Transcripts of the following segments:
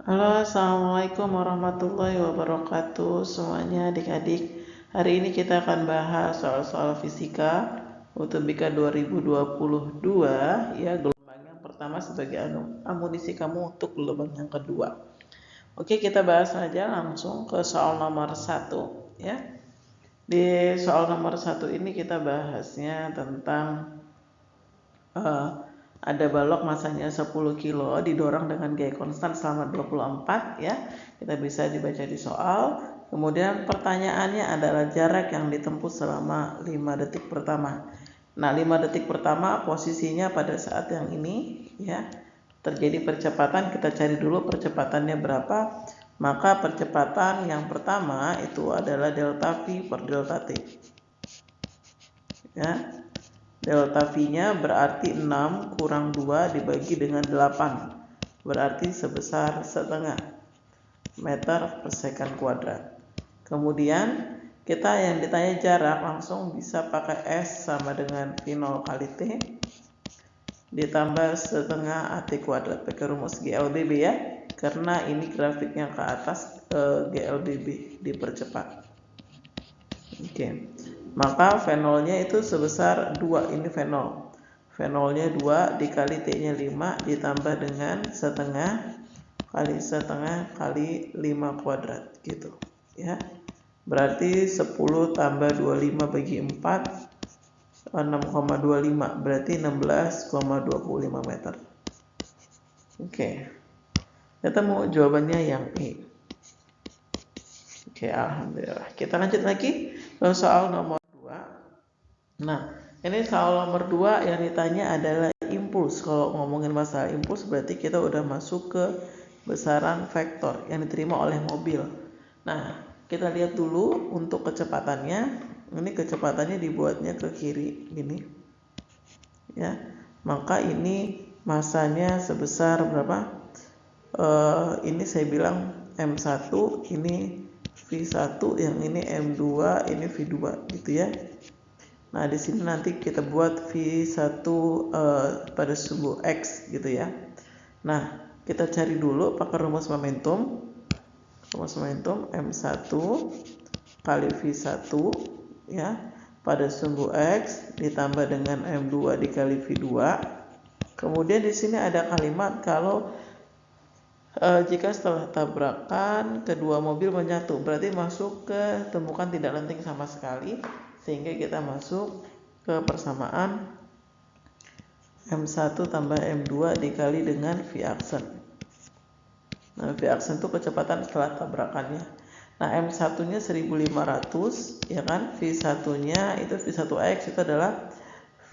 Halo, assalamualaikum warahmatullahi wabarakatuh semuanya adik-adik. Hari ini kita akan bahas soal-soal fisika UTBK 2022 ya, gelombang yang pertama sebagai amunisi kamu untuk gelombang yang kedua. Oke, kita bahas saja langsung ke soal nomor 1 ya. Di soal nomor 1 ini kita bahasnya tentang ada balok masanya 10 kilo didorong dengan gaya konstan selama 24 ya. Kita bisa dibaca di soal. Kemudian pertanyaannya adalah jarak yang ditempuh selama 5 detik pertama. Nah, 5 detik pertama posisinya pada saat yang ini ya. Terjadi percepatan, kita cari dulu percepatannya berapa. Maka percepatan yang pertama itu adalah delta V per delta T. Ya. Delta V-nya berarti 6 kurang 2 dibagi dengan 8. Berarti sebesar setengah meter per second kuadrat. Kemudian kita yang ditanya jarak langsung bisa pakai S sama dengan V0 kali T ditambah setengah AT kuadrat pakai rumus GLBB ya. Karena ini grafiknya ke atas, GLBB dipercepat. Oke. Maka V0-nya itu sebesar 2, ini V0. V0-nya 2 dikali T-nya 5 ditambah dengan setengah kali 5 kuadrat gitu ya. Berarti 10 tambah 25 bagi 4 6,25 berarti 16,25 meter. Oke. Ketemu jawabannya yang E. Oke, alhamdulillah. Kita lanjut lagi ke soal nomor 2. Nah, ini soal nomor 2 yang ditanya adalah impuls. Kalau ngomongin masalah impuls berarti kita udah masuk ke besaran vektor yang diterima oleh mobil. Nah, kita lihat dulu untuk kecepatannya. Ini kecepatannya dibuatnya ke kiri gini. Ya. Maka ini masanya sebesar berapa? Ini saya bilang M1, ini V1, yang ini M2, ini V2 gitu ya. Nah, di sini nanti kita buat V1 pada sumbu X gitu ya. Nah, kita cari dulu pakai rumus momentum. Rumus momentum M1 kali V1 ya pada sumbu X ditambah dengan M2 dikali V2. Kemudian di sini ada kalimat kalau jika setelah tabrakan kedua mobil menyatu, berarti masuk ke temukan tidak lenting sama sekali, sehingga kita masuk ke persamaan M1 tambah M2 dikali dengan V aksen. Nah, V aksen itu kecepatan setelah tabrakannya. Nah, M1-nya 1500 ya kan, V1-nya itu V1X itu adalah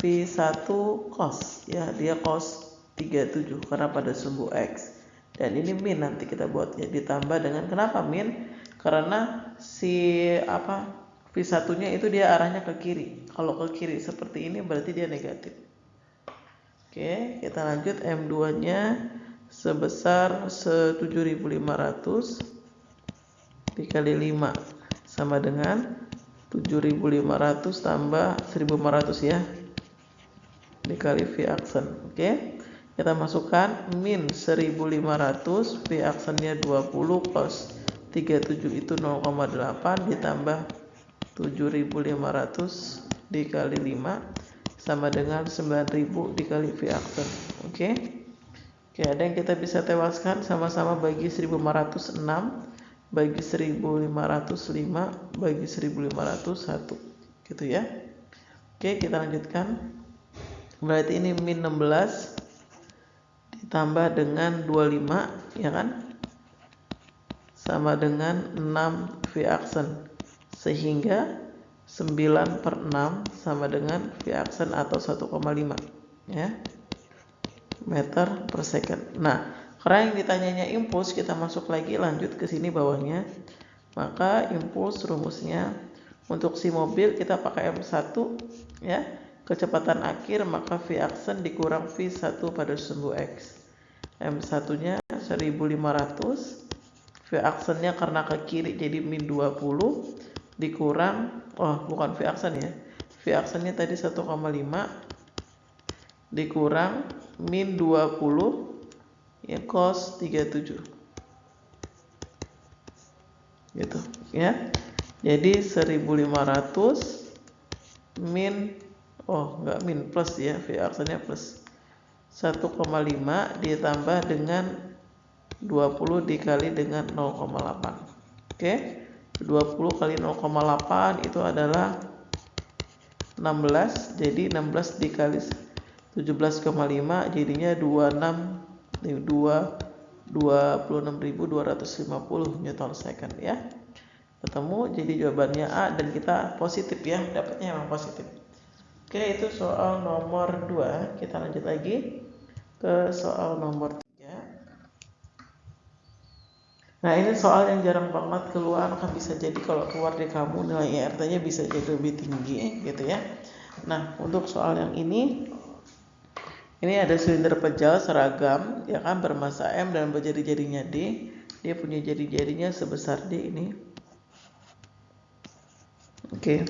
V1 cos ya, dia cos 37 karena pada sumbu X. Dan ini min nanti kita buatnya ditambah dengan, kenapa min? Karena si V1-nya itu dia arahnya ke kiri. Kalau ke kiri seperti ini berarti dia negatif. Oke, kita lanjut. M2-nya sebesar 7500 dikali 5 sama dengan 7500 tambah 1500 ya dikali V aksen. Oke. Kita masukkan min 1500, V aksennya 20 cos 37 itu 0,8 ditambah 7500 dikali 5 sama dengan 9000 dikali V aksen. Oke. Oke, ada yang kita bisa tewaskan, sama-sama bagi 1506 bagi 1505 bagi 1501 gitu ya. Oke, kita lanjutkan. Berarti ini min 16 ditambah dengan 25 ya kan, sama dengan 6 V aksen, sehingga 9/6 sama dengan V aksen atau 1,5 ya meter per second. Nah, karena yang ditanyanya impuls, kita masuk lagi, lanjut ke sini bawahnya. Maka impuls rumusnya untuk si mobil kita pakai M1 ya, kecepatan akhir, maka V aksen dikurang V1 pada sumbu X. M1-nya 1500, V aksennya karena ke kiri jadi min 20 dikurang, bukan V aksen ya, V aksennya tadi 1,5 dikurang min 20 ya cos 37. ya. Jadi 1500 min, enggak min, plus ya, V aksennya plus 1,5 ditambah dengan 20 dikali dengan 0,8. Oke, 20 kali 0,8 itu adalah 16, jadi 16 dikali 17,5 jadinya 26.250 Newton second ya. Ketemu, jadi jawabannya A dan kita positif ya, dapatnya memang positif. Oke, itu soal nomor 2. Kita lanjut lagi ke soal nomor 3. Nah, ini soal yang jarang banget keluar, kan bisa jadi kalau keluar di kamu nilai IRT-nya bisa jadi lebih tinggi gitu ya. Nah, untuk soal yang ini ada silinder pejal seragam ya kan, bermassa M dan berjari-jarinya D. Dia punya jari-jarinya sebesar D ini. Oke.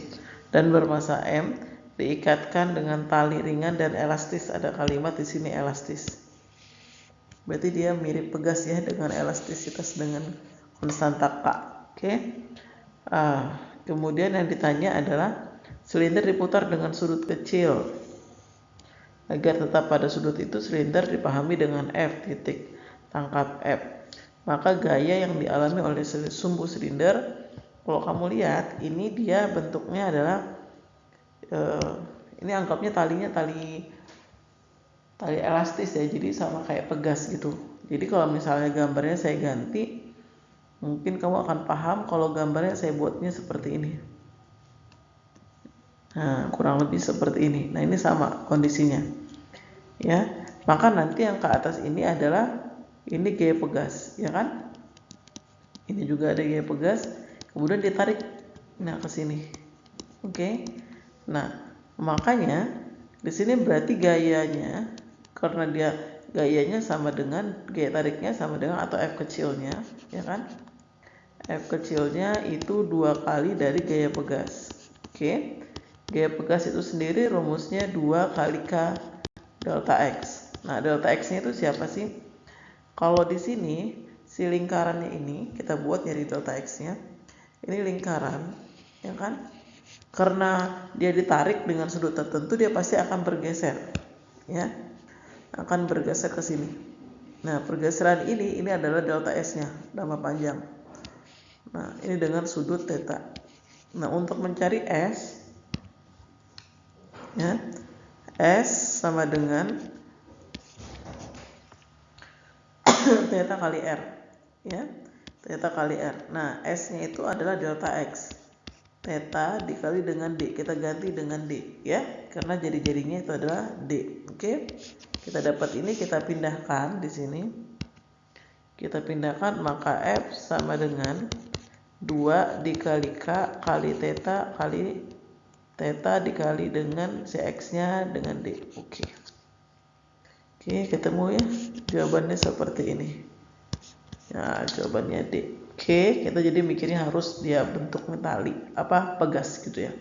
Dan bermassa M diikatkan dengan tali ringan dan elastis. Ada kalimat di sini elastis. Berarti dia mirip pegas ya, dengan elastisitas dengan konstanta K. Oke. Kemudian yang ditanya adalah silinder diputar dengan sudut kecil. Agar tetap pada sudut itu, silinder dipahami dengan F titik, tangkap F. Maka gaya yang dialami oleh sumbu silinder, kalau kamu lihat ini dia bentuknya adalah ini anggapnya talinya tali elastis ya, jadi sama kayak pegas gitu. Jadi kalau misalnya gambarnya saya ganti, mungkin kamu akan paham kalau gambarnya saya buatnya seperti ini. Nah, kurang lebih seperti ini. Nah, ini sama kondisinya. Ya, maka nanti yang ke atas ini adalah ini gaya pegas, ya kan? Ini juga ada gaya pegas, kemudian ditarik ke sini. Oke. Nah, makanya di sini berarti gayanya, karena dia gayanya sama dengan gaya tariknya sama dengan atau F kecilnya, ya kan? F kecilnya itu 2 kali dari gaya pegas. Oke. Gaya pegas itu sendiri rumusnya 2 kali K delta X. Nah, delta X-nya itu siapa sih? Kalau di sini si lingkarannya ini kita buat dari delta X-nya. Ini lingkaran, ya kan? Karena dia ditarik dengan sudut tertentu, dia pasti akan bergeser, ya. Akan bergeser ke sini. Nah, pergeseran ini adalah delta S-nya, nama panjang. Nah, ini dengan sudut theta. Nah, untuk mencari S, ya, S sama dengan theta kali R, ya, theta kali R. Nah, S-nya itu adalah delta X, theta dikali dengan D. Kita ganti dengan D, ya, karena jari-jarinya itu adalah D. Oke, kita dapat ini, kita pindahkan di sini. Kita pindahkan, maka F sama dengan 2 dikali K kali theta dikali dengan CX-nya dengan D. Oke, ketemu ya. Jawabannya seperti ini. Nah, jawabannya D. Oke, kita jadi mikirnya harus dia bentuknya tali, pegas gitu ya.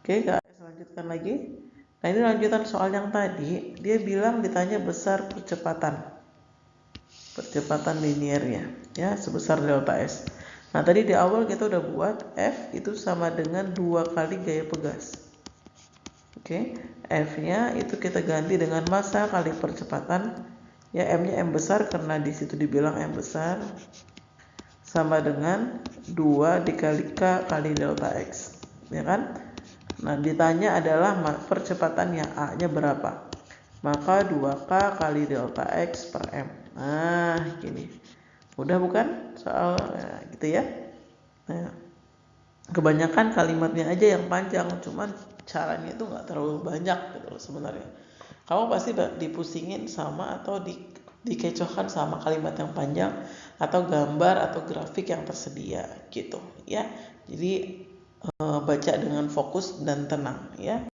Oke, guys, lanjutkan lagi. Nah, ini lanjutan soal yang tadi. Dia bilang ditanya besar percepatan linearnya, ya, sebesar delta S. Nah, tadi di awal kita udah buat F itu sama dengan 2 kali gaya pegas. Oke, F-nya itu kita ganti dengan massa kali percepatan. Ya, M-nya M besar karena di situ dibilang M besar, sama dengan 2 dikali K kali delta X, ya kan? Nah, ditanya adalah percepatannya, A-nya berapa? Maka 2K kali delta X per M. Nah, gini. Mudah bukan soal gitu ya? Nah, kebanyakan kalimatnya aja yang panjang, cuman caranya itu nggak terlalu banyak gitu loh sebenarnya. Kamu pasti dipusingin sama atau dikecohkan sama kalimat yang panjang atau gambar atau grafik yang tersedia gitu ya. Jadi baca dengan fokus dan tenang ya.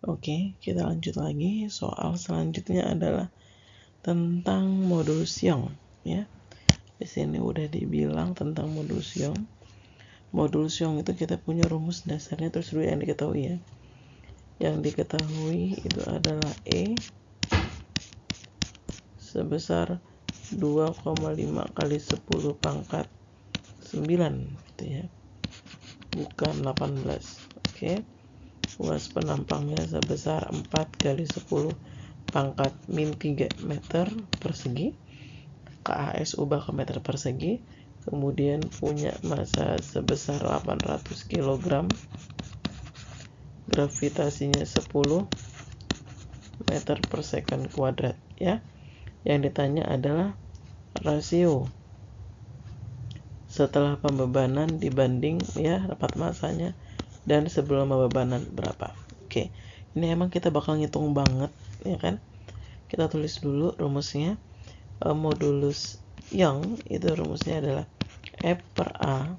Oke, kita lanjut lagi. Soal selanjutnya adalah tentang modulus Young ya. Di sini udah dibilang tentang modulus Young. Modulus Young itu kita punya rumus dasarnya, terus dulu yang diketahui ya. Yang diketahui itu adalah E sebesar 2,5 kali 10 pangkat gitu ya, bukan 18. Oke. Luas penampangnya sebesar 4 kali 10 pangkat min 3 meter persegi. KHS ubah ke meter persegi. Kemudian punya massa sebesar 800 kg. Gravitasinya 10 meter per second kuadrat ya. Yang ditanya adalah rasio setelah pembebanan dibanding ya dapat massanya dan sebelum pembebanan berapa. Oke, ini emang kita bakal ngitung banget ya kan. Kita tulis dulu rumusnya. Modulus Young itu rumusnya adalah F per A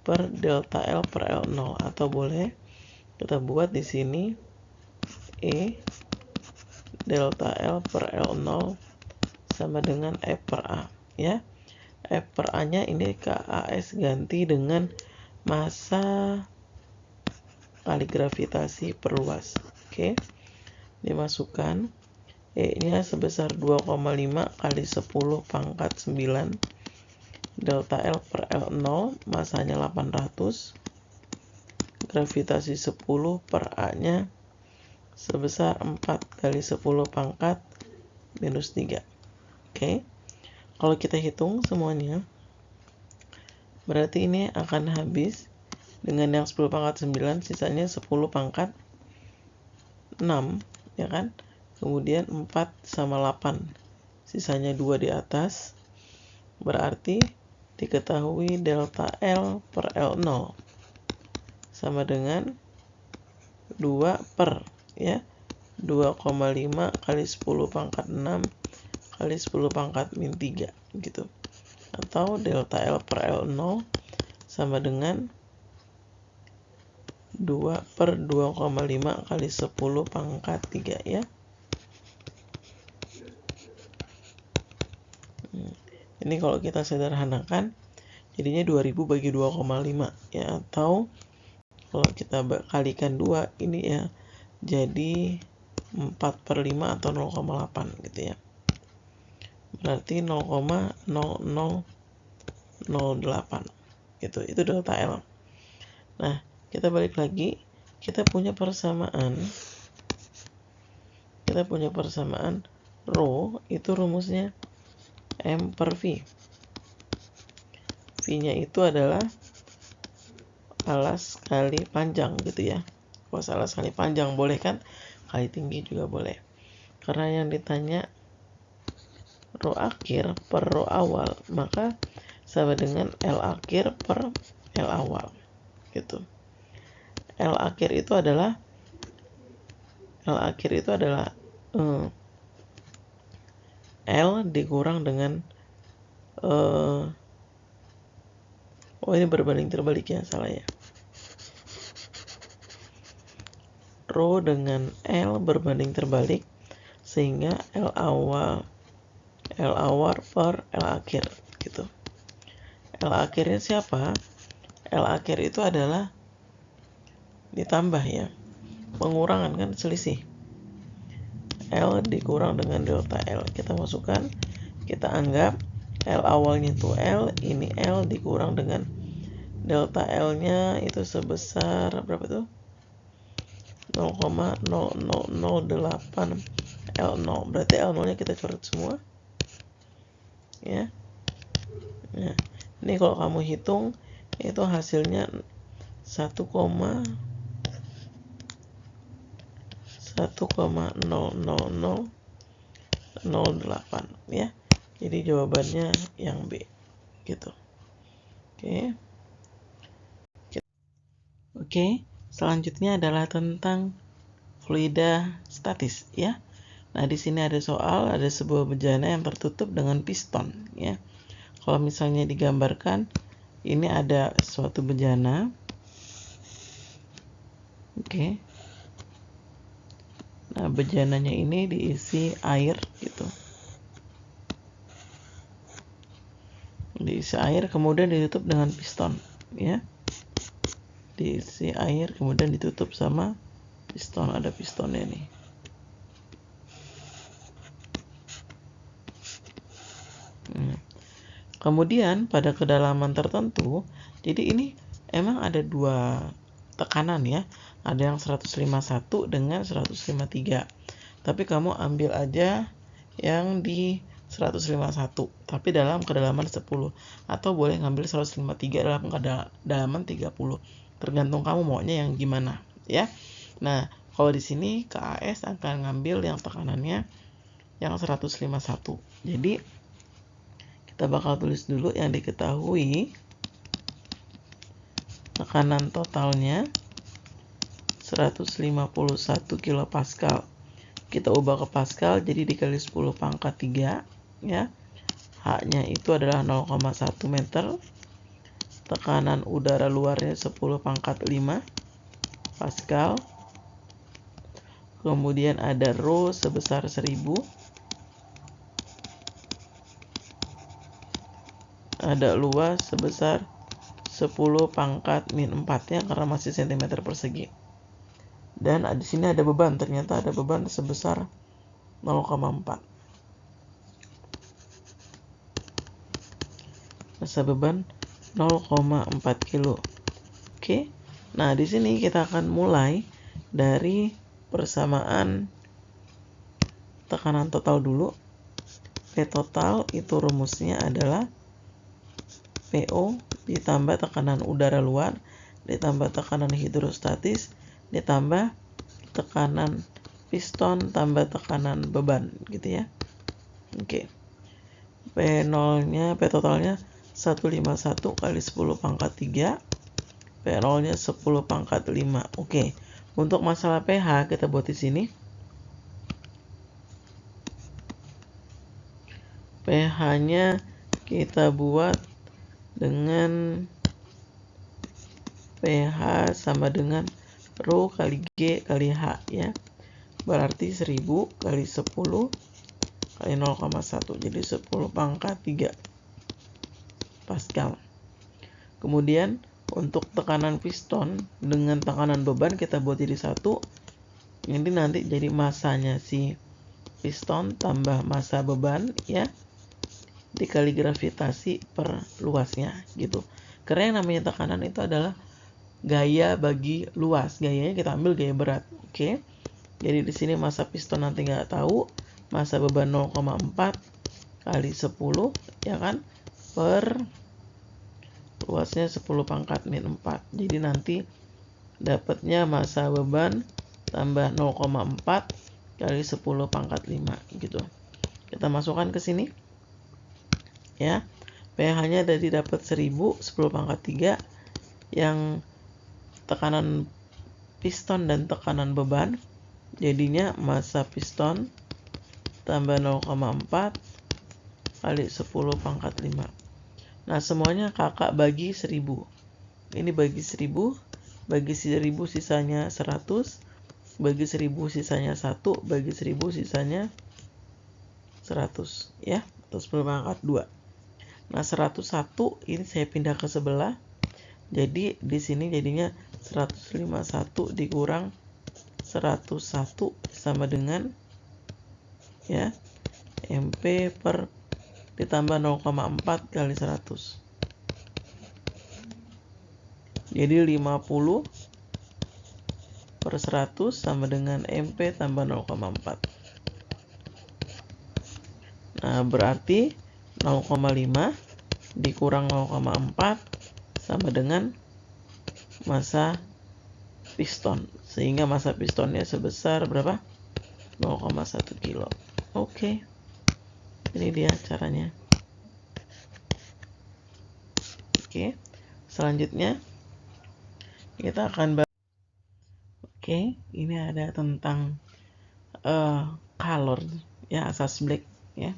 per delta L per L0, atau boleh kita buat di sini E delta L per L0 sama dengan F per A ya. F per A nya ini KAS ganti dengan massa kali gravitasi per luas. Oke, dimasukkan. E nya sebesar 2,5 kali 10 pangkat 9 delta L per L0, masanya 800, gravitasi 10 per A nya sebesar 4 kali 10 pangkat minus 3. Oke, kalau kita hitung semuanya, berarti ini akan habis dengan yang 10 pangkat 9, sisanya 10 pangkat 6, ya kan? Kemudian 4 sama 8, sisanya 2 di atas. Berarti diketahui delta L per L0 sama dengan 2 per ya 2,5 kali 10 pangkat 6 kali 10 pangkat min 3 gitu. Atau delta L per L0 sama dengan 2 per 2,5 kali 10 pangkat 3 ya. Ini kalau kita sederhanakan jadinya 2000 bagi 2,5 ya, atau kalau kita kalikan 2 ini ya jadi 4 per 5 atau 0,8 gitu ya. Berarti 0,0008 gitu. Itu delta L. Nah, kita balik lagi, kita punya persamaan rho itu rumusnya M per V. V-nya itu adalah alas kali panjang gitu ya. Kuas alas kali panjang boleh kan? Kali tinggi juga boleh. Karena yang ditanya rho akhir per rho awal, maka sama dengan L akhir per L awal gitu. L akhir itu adalah L dikurang dengan ini berbanding terbalik ya, salah ya. Rho dengan L berbanding terbalik sehingga L awal per L akhir gitu. L akhirnya siapa? L akhir itu adalah ditambah ya, pengurangan kan, selisih. L dikurang dengan delta L. Kita masukkan, kita anggap L awalnya itu L, ini L dikurang dengan delta L-nya itu sebesar berapa tuh? 0,0008 L0. Berarti L0-nya kita coret semua. Ya. Nah, ini kalau kamu hitung itu hasilnya 1,00008 ya. Jadi jawabannya yang B gitu. Oke, selanjutnya adalah tentang fluida statis ya. Nah, di sini ada soal, ada sebuah bejana yang tertutup dengan piston ya. Kalau misalnya digambarkan, ini ada suatu bejana. Oke. Nah, bejananya ini diisi air gitu. Diisi air kemudian ditutup dengan piston ya. Diisi air kemudian ditutup sama piston, ada pistonnya nih. Kemudian pada kedalaman tertentu, jadi ini emang ada dua tekanan ya. Ada yang 151 dengan 153. Tapi kamu ambil aja yang di 151, tapi dalam kedalaman 10. Atau boleh ngambil 153 dalam kedalaman 30. Tergantung kamu maunya yang gimana ya. Nah, kalau di sini KAS akan ngambil yang tekanannya yang 151. Jadi kita bakal tulis dulu yang diketahui tekanan totalnya 151 kilopascal. Kita ubah ke pascal, jadi dikali 10 pangkat 3 ya. H-nya itu adalah 0,1 meter. Tekanan udara luarnya 10 pangkat 5 pascal. Kemudian ada rho sebesar 1000. Ada luas sebesar 10 pangkat min 4 ya, karena masih cm persegi. Dan di sini ada beban, ternyata ada beban sebesar 0,4. Masa beban 0,4 kilo. Oke. Nah, di sini kita akan mulai dari persamaan tekanan total dulu. P total itu rumusnya adalah PO ditambah tekanan udara luar ditambah tekanan hidrostatis ditambah tekanan piston tambah tekanan beban gitu ya. Oke. P0-nya, P totalnya 151 kali 10 pangkat 3. P0-nya 10 pangkat 5. Oke. Untuk masalah pH kita buat di sini. pH-nya kita buat dengan pH sama dengan rho kali G kali H ya. Berarti 1000 kali 10 kali 0,1. Jadi 10 pangkat 3 pascal. Kemudian untuk tekanan piston dengan tekanan beban kita buat jadi 1. Ini nanti jadi masanya si piston tambah massa beban ya, dikali gravitasi per luasnya gitu. Karena yang namanya tekanan itu adalah gaya bagi luas. Gayanya kita ambil gaya berat. Oke. Jadi di sini massa piston nanti nggak tahu, massa beban 0,4 kali 10 ya kan, per luasnya 10 pangkat min 4. Jadi nanti dapatnya massa beban tambah 0,4 kali 10 pangkat 5 gitu. Kita masukkan ke sini ya. pH-nya tadi dapat 1000, 10 pangkat 3 yang tekanan piston dan tekanan beban, jadinya massa piston tambah 0,4 kali 10 pangkat 5. Nah, semuanya kakak bagi 1000. Ini bagi 1000, bagi 1000 sisanya 100, bagi 1000 sisanya 1, bagi 1000 sisanya 100 ya, atau 10 pangkat 2. Nah, 101 ini saya pindah ke sebelah. Jadi di sini jadinya 151 dikurang 101 sama dengan ya MP per ditambah 0,4 kali 100. Jadi 50 per 100 sama dengan MP tambah 0,4. Nah, berarti 0,5 dikurang 0,4 sama dengan massa piston. Sehingga massa pistonnya sebesar berapa? 0,1 kilo. Oke. Ini dia caranya. Oke. Selanjutnya kita akan bahas. Oke, ini ada tentang color ya, asas black ya.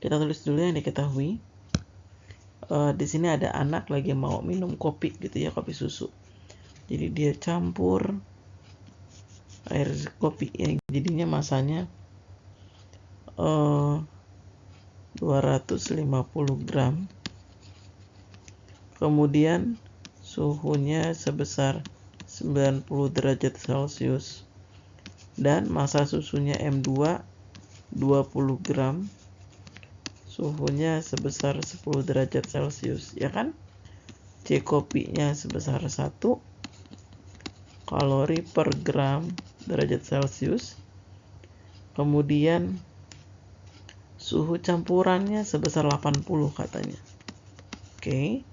Kita tulis dulu yang diketahui. Di sini ada anak lagi mau minum kopi gitu ya, kopi susu. Jadi dia campur air kopi ya, jadinya masanya 250 gram. Kemudian suhunya sebesar 90 derajat Celcius dan massa susunya M2 20 gram. suhunya sebesar 10 derajat Celcius, ya kan? C kopinya sebesar 1 kalori per gram derajat Celcius. Kemudian suhu campurannya sebesar 80 katanya. Oke.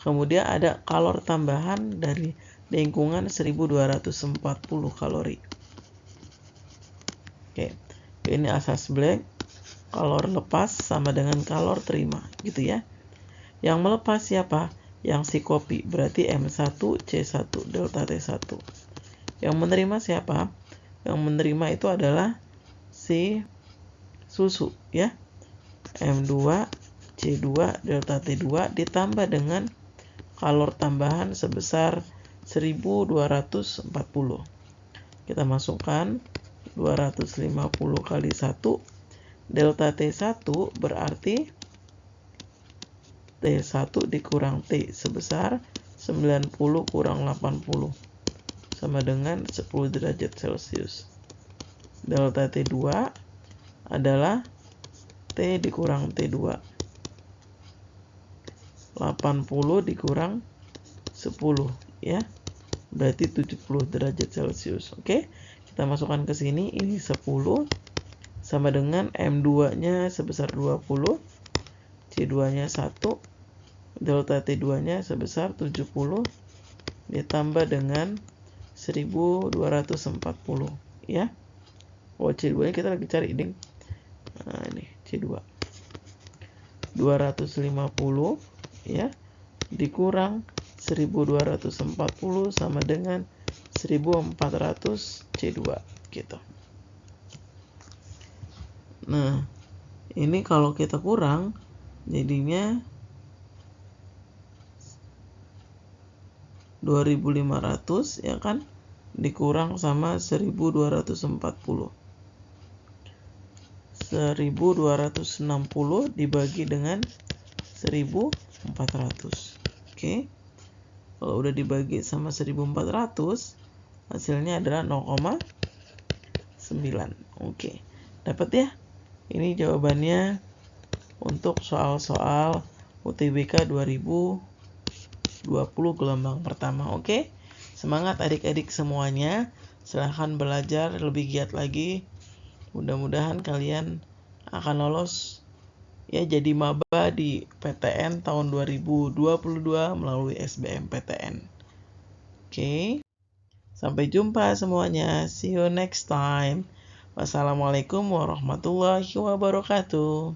Kemudian ada kalor tambahan dari lingkungan 1240 kalori. Oke. Ini asas Black. Kalor lepas sama dengan kalor terima, gitu ya. Yang melepas siapa? Yang si kopi, berarti M1 C1 delta T1. Yang menerima siapa? Yang menerima itu adalah si susu, ya. M2 C2 delta T2 ditambah dengan kalor tambahan sebesar 1240. Kita masukkan 250 kali 1. Delta T1 berarti T1 dikurang T sebesar 90 kurang 80 sama dengan 10 derajat Celcius. Delta T2 adalah T dikurang T2. 80 dikurang 10, ya. Berarti 70 derajat Celcius. Oke. Kita masukkan ke sini, ini 10 sama dengan M2-nya sebesar 20, C2-nya 1, delta T2-nya sebesar 70 ditambah dengan 1240, ya. Oh, C2-nya kita lagi cari, ding. Nah, ini C2. 250, ya, dikurang 1240 sama dengan 1400 C2, gitu. Nah, ini kalau kita kurang jadinya 2500, ya kan, dikurang sama 1240. 1260 dibagi dengan 1400. Oke. Kalau udah dibagi sama 1400, hasilnya adalah 0,9. Oke. Dapat ya? Ini jawabannya untuk soal-soal UTBK 2020 gelombang pertama. Oke? Semangat adik-adik semuanya. Silahkan belajar lebih giat lagi. Mudah-mudahan kalian akan lolos, ya, jadi maba di PTN tahun 2022 melalui SBMPTN. Oke. Sampai jumpa semuanya. See you next time. Wassalamualaikum warahmatullahi wabarakatuh.